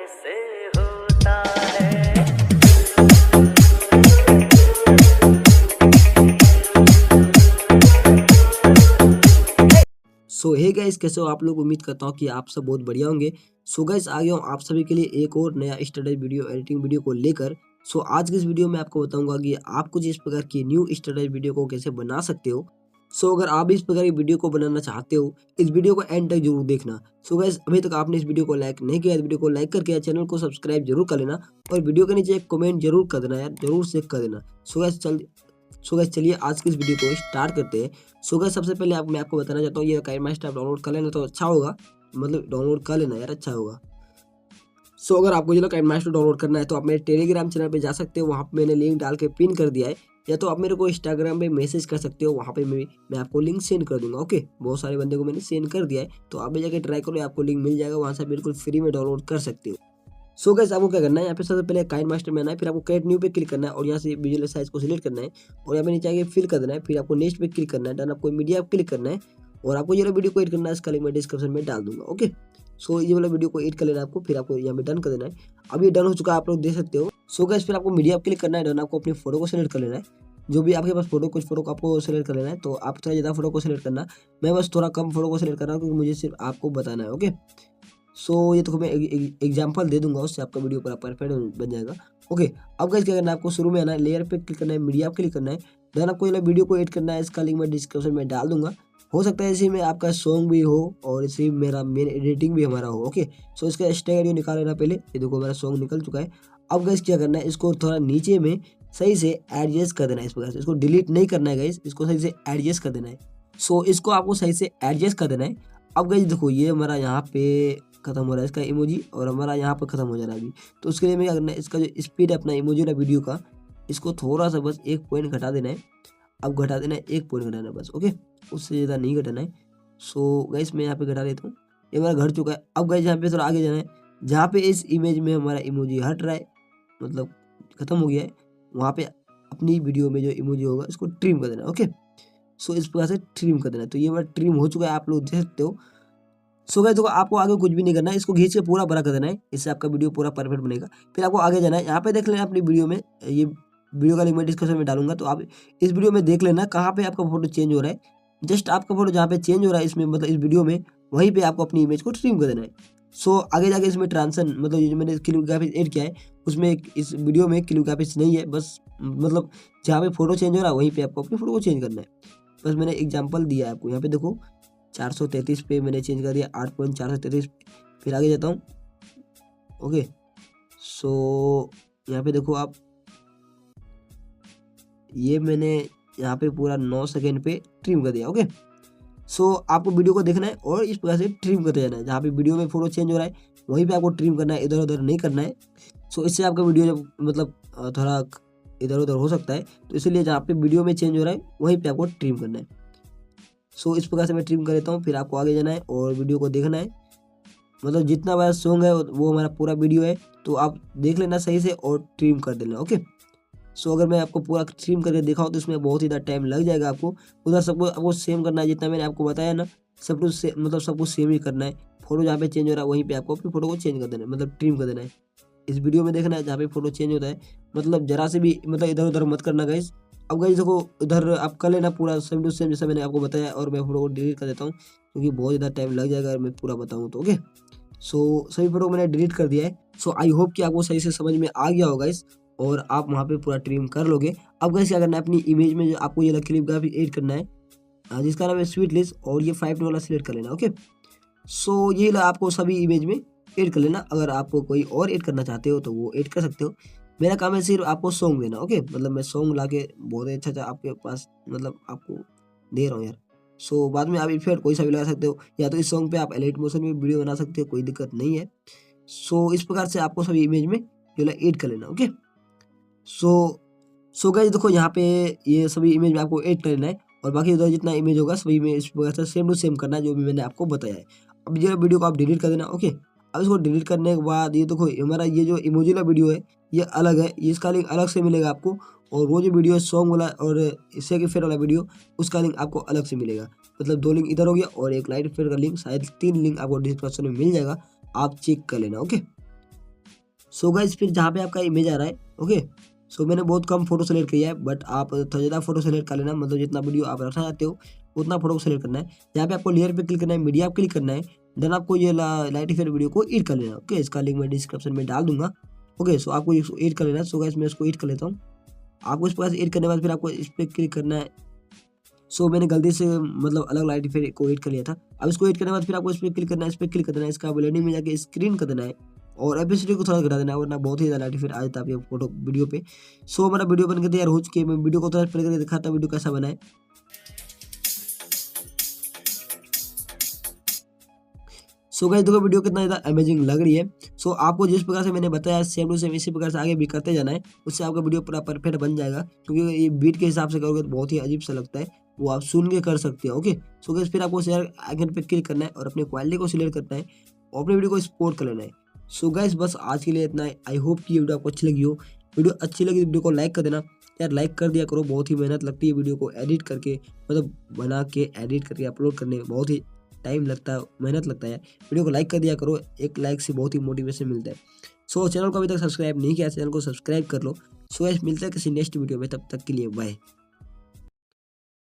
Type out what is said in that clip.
कैसे होता है। हे गाइस, कैसे हो आप लोग। उम्मीद करता हूँ कि आप सब बहुत बढ़िया होंगे। गाइस, आ गया हूँ आप सभी के लिए एक और नया स्टडी वीडियो एडिटिंग वीडियो को लेकर। आज के इस वीडियो में आपको बताऊंगा कि आप कुछ इस प्रकार की न्यू स्टडी वीडियो को कैसे बना सकते हो। अगर आप इस प्रकार की वीडियो को बनाना चाहते हो, इस वीडियो को एंड तक जरूर देखना। गाइस, अभी तक आपने इस वीडियो को लाइक नहीं किया, इस वीडियो को लाइक करके चैनल को सब्सक्राइब जरूर कर लेना और वीडियो के नीचे एक कमेंट जरूर कर देना यार, जरूर से कर देना। गाइस, चलिए आज की इस वीडियो को स्टार्ट करते हैं। गाइस, सबसे पहले मैं आपको बताना चाहता हूँ, ये काइनमास्टर आप डाउनलोड कर लेना तो अच्छा होगा, मतलब डाउनलोड कर लेना यार, अच्छा होगा। अगर आपको जो काइनमास्टर डाउनलोड करना है तो आप मेरे टेलीग्राम चैनल पे जा सकते हो, वहाँ पे मैंने लिंक डाल के पिन कर दिया है, या तो आप मेरे को इंस्टाग्राम पे मैसेज कर सकते हो, वहाँ पे मैं आपको लिंक सेंड कर दूंगा। ओके, बहुत सारे बंदे को मैंने सेंड कर दिया है, तो आप भी जाके ट्राई करो, आपको लिंक मिल जाएगा, वहाँ से बिल्कुल फ्री में डाउनलोड कर सकते हो। गाइस, आपको क्या करना है, यहाँ पे सबसे पहले काइनमास्टर में आना है, फिर आपको क्रिएट न्यू पे क्लिक करना है और यहाँ से विजुअल साइज को सिलेक्ट करना है और यहाँ पे नीचे आके फिल कर देना है। फिर आपको नेक्स्ट पे क्लिक करना है, डन आपको मीडिया पे क्लिक करना है और आपको ये वीडियो को एडिट करना है, इसका लिंक मैं डिस्क्रिप्शन में डाल दूंगा। ओके, ये वाला वीडियो को एडिट कर लेना है आपको, फिर आपको यहाँ पे डन कर देना है। अब ये डन हो चुका है, आप लोग देख सकते हो। गाइस, फिर आपको मीडिया पे क्लिक करना है, डन आपको अपनी फोटो को सिलेक्ट कर लेना है, जो भी आपके पास फोटो, कुछ फोटो को आपको सिलेक्ट कर लेना है, तो आप थोड़ा ज़्यादा फोटो को सिलेक्ट करना। मैं बस थोड़ा कम फोटो को सिलेक्ट कर रहा हूँ क्योंकि मुझे सिर्फ आपको बताना है। ओके, ये तो मैं एग्जांपल दे दूंगा, उससे आपका वीडियो पूरा परफेक्ट बन जाएगा। ओके, अब गाइस क्या करना है, आपको शुरू में आना है, लेयर पे क्लिक करना है, मीडिया पे क्लिक करना है, देन आपको ये वीडियो को एडिट करना है, इसका लिंक मैं डिस्क्रिप्शन में डाल दूंगा। हो सकता है इसी में आपका सॉन्ग भी हो और इसी मेरा मेन एडिटिंग भी हमारा हो। ओके, इसका स्टेरियो निकाल लेना पहले, ये देखो मेरा सॉन्ग निकल चुका है। अब गाइस क्या करना है, इसको थोड़ा नीचे में सही से एडजस्ट कर देना है, इस प्रकार से। इसको डिलीट नहीं करना है गाइस, इसको सही से एडजस्ट कर देना है। इसको आपको सही से एडजस्ट कर देना है। अब गाइस देखो, ये हमारा यहाँ पे खत्म हो रहा है इसका इमोजी, और हमारा यहाँ पर खत्म हो जा रहा है अभी। तो उसके लिए मैं क्या करना है, इसका जो स्पीड है अपना इमोजी वाला वीडियो का, इसको थोड़ा सा बस 1 पॉइंट घटा देना है। अब घटा देना है, 1 पॉइंट घटाना है बस। ओके, उससे ज़्यादा नहीं घटाना है। गाइस, मैं यहाँ पे घटा देता हूँ, ये हमारा घट चुका है। अब गाइस यहाँ पे थोड़ा आगे जाना है, जहाँ पे इस इमेज में हमारा इमोजी हट रहा है, मतलब खत्म हो गया है, वहाँ पे अपनी वीडियो में जो इमोजी होगा इसको ट्रिम कर देना है। ओके, इस प्रकार से ट्रिम कर देना है। तो ये हमारा ट्रिम हो चुका है, आप लोग देख सकते हो। गाइस देखो, आपको आगे कुछ भी नहीं करना है, इसको खींच के पूरा बड़ा कर देना है, इससे आपका वीडियो पूरा परफेक्ट बनेगा। फिर आपको आगे जाना है, यहाँ पे देख लेना अपनी वीडियो में, ये वीडियो का लिंक मैं डिस्क्रिप्शन में डालूंगा, तो आप इस वीडियो में देख लेना कहाँ पे आपका फोटो चेंज हो रहा है। जस्ट आपका फोटो जहाँ पे चेंज हो रहा है इसमें, मतलब इस वीडियो में, वहीं पे आपको अपनी इमेज को ट्रिम कर देना है। आगे जाके इसमें ट्रांजिशन, मतलब जो मैंने क्लिप ग्राफिक्स एड किया है उसमें, इस वीडियो में क्लिप ग्राफिक्स नहीं है, बस मतलब जहाँ पे फोटो चेंज हो रहा है वहीं पे आपको अपनी फोटो को चेंज करना है। बस मैंने एग्जाम्पल दिया है आपको, यहाँ पे देखो 433 पे मैंने चेंज कर दिया, 8.433। फिर आगे जाता हूँ। ओके, यहाँ पे देखो आप, ये मैंने यहाँ पे पूरा 9 सेकेंड पे ट्रिम कर दिया। ओके, आपको वीडियो को देखना है और इस प्रकार से ट्रिम करते जाना है, जहाँ पे वीडियो में फोटो चेंज हो रहा है वहीं पे आपको ट्रिम करना है, इधर उधर नहीं करना है। इससे आपका वीडियो जब मतलब थोड़ा इधर उधर हो सकता है, तो इसलिए जहाँ पे वीडियो में चेंज हो रहा है वहीं पे आपको ट्रिम करना है। इस प्रकार से मैं ट्रिम कर देता हूँ। फिर आपको आगे जाना है और वीडियो को देखना है, मतलब जितना बड़ा सॉन्ग है वो हमारा पूरा वीडियो है, तो आप देख लेना सही से और ट्रिम कर देना। ओके, अगर मैं आपको पूरा ट्रिम करके दिखाऊँ तो इसमें बहुत ही ज़्यादा टाइम लग जाएगा आपको। उधर सबको आपको सेम करना है, जितना मैंने आपको बताया ना, सब कुछ मतलब सब कुछ सेम ही करना है। फोटो जहाँ पे चेंज हो रहा है वहीं पे आपको अपनी फोटो को चेंज कर देना है, मतलब ट्रिम कर देना है। इस वीडियो में देखना है जहाँ पे फोटो चेंज होता है, मतलब जरा से भी मतलब इधर उधर मत करना गाइस। अब गाइस देखो, इधर आप कर लेना पूरा सेम टू सेम जैसा मैंने आपको बताया, और मैं फोटो को डिलीट कर देता हूँ क्योंकि बहुत ज़्यादा टाइम लग जाएगा अगर मैं पूरा बताऊँ तो। ओके, सभी फोटो मैंने डिलीट कर दिया है। आई होप कि आपको सही से समझ में आ गया होगा गाइस, और आप वहाँ पे पूरा ट्रिम कर लोगे। अब गाइस क्या करना है, अपनी इमेज में जो आपको ये क्लिप का भी एड करना है, जिसका नाम है स्वीट लिस्ट, और ये 5 वाला सिलेक्ट कर लेना। ओके, ये आपको सभी इमेज में ऐड कर लेना। अगर आपको कोई और ऐड करना चाहते हो तो वो ऐड कर सकते हो। मेरा काम है सिर्फ आपको सॉन्ग देना। ओके, मतलब मैं सॉन्ग ला के बहुत ही अच्छा आपके पास मतलब आपको दे रहा हूँ यार। बाद में आप इफेक्ट कोई सा भी लगा सकते हो, या तो इस सॉन्ग पे आप एलाइट मोशन में वीडियो बना सकते हो, कोई दिक्कत नहीं है। इस प्रकार से आपको सभी इमेज में जो है ऐड कर लेना। ओके, गाइस देखो, यहाँ पे ये सभी इमेज में आपको ऐड कर लेना है, और बाकी उधर जितना इमेज होगा सभी में इस प्रकार से सेम टू सेम करना है जो भी मैंने आपको बताया है। अब ये वीडियो को आप डिलीट कर देना। ओके, अब इसको डिलीट करने के बाद ये देखो, हमारा ये जो इमोजी वाला वीडियो है ये अलग है, ये इसका लिंक अलग से मिलेगा आपको, और वो जो वीडियो है सॉन्ग वाला और इससे के फेयर वाला वीडियो, उसका लिंक आपको अलग से मिलेगा। मतलब 2 लिंक इधर हो गया और एक लाइट फेयर का लिंक, शायद 3 लिंक आपको डिस्क्रिप्शन में मिल जाएगा, आप चेक कर लेना। ओके, सो गाइस फिर जहाँ पे आपका इमेज आ रहा है, ओके, सो मैंने बहुत कम फोटो सेलेक्ट किया है, बट आप थोड़ा ज़्यादा फोटो सेलेक्ट कर लेना, मतलब जितना वीडियो आप रखना चाहते हो उतना फोटो को सेलेक्ट करना है। यहाँ पे आपको लेयर पे क्लिक करना है, मीडिया पे क्लिक करना है, देन आपको ये लाइट इफेक्ट वीडियो को एडिट कर लेना। ओके, इसका लिंक मैं डिस्क्रिप्शन में डाल दूंगा। ओके, सो आपको इसको एडिट कर लेना। सो गाइस मैं इसको एडिट कर लेता हूँ। आपको इस प्रकार से एडिट करने के बाद फिर आपको इस पर क्लिक करना है। सो मैंने गलती से मतलब अलग लाइट इफेक्ट को एडिट कर लिया था। अब इसको एडिट करने के बाद फिर आपको इस पर क्लिक करना है, इस पर क्लिक कर देना है, इसका ब्लेंडिंग में जाके स्क्रीन कर देना है और एपिसिटी को थोड़ा घटा देना है, वरना बहुत ही ज़्यादा लाइट इफेक्ट आ जाता है आपके फोटो वीडियो पे। सो हमारा वीडियो बनकर तैयार हो चुकी है। मैं वीडियो को थोड़ा प्ले करके दिखाता हूँ वीडियो कैसा बना है। सो गाइस देखो वीडियो कितना ज़्यादा अमेजिंग लग रही है। सो आपको जिस प्रकार से मैंने बताया सेम टू सेम इसी प्रकार से आगे भी करते जाना है, उससे आपका वीडियो पूरा परफेक्ट बन जाएगा। क्योंकि ये बीट के हिसाब से करोगे तो बहुत ही अजीब सा लगता है, वो आप सुन के कर सकते हो। ओके, सो गाइस फिर आपको शेयर आइकन पे क्लिक करना है और अपनी क्वालिटी को सिलेक्ट करना है और अपनी वीडियो को एक्सपोर्ट कर लेना है। सो गाइस बस आज के लिए इतना है। आई होप कि ये वीडियो आपको अच्छी लगी हो। वीडियो अच्छी लगी तो वीडियो को लाइक कर देना यार, लाइक कर दिया करो। बहुत ही मेहनत लगती है वीडियो को एडिट करके, मतलब बना के एडिट करके अपलोड करने में बहुत ही टाइम लगता है, मेहनत लगता है। वीडियो को लाइक कर दिया करो, एक लाइक से बहुत ही मोटिवेशन मिलता है। सो चैनल को अभी तक सब्सक्राइब नहीं किया, चैनल को सब्सक्राइब कर लो। सो गाइस मिलते हैं किसी नेक्स्ट वीडियो में, तब तक के लिए बाय।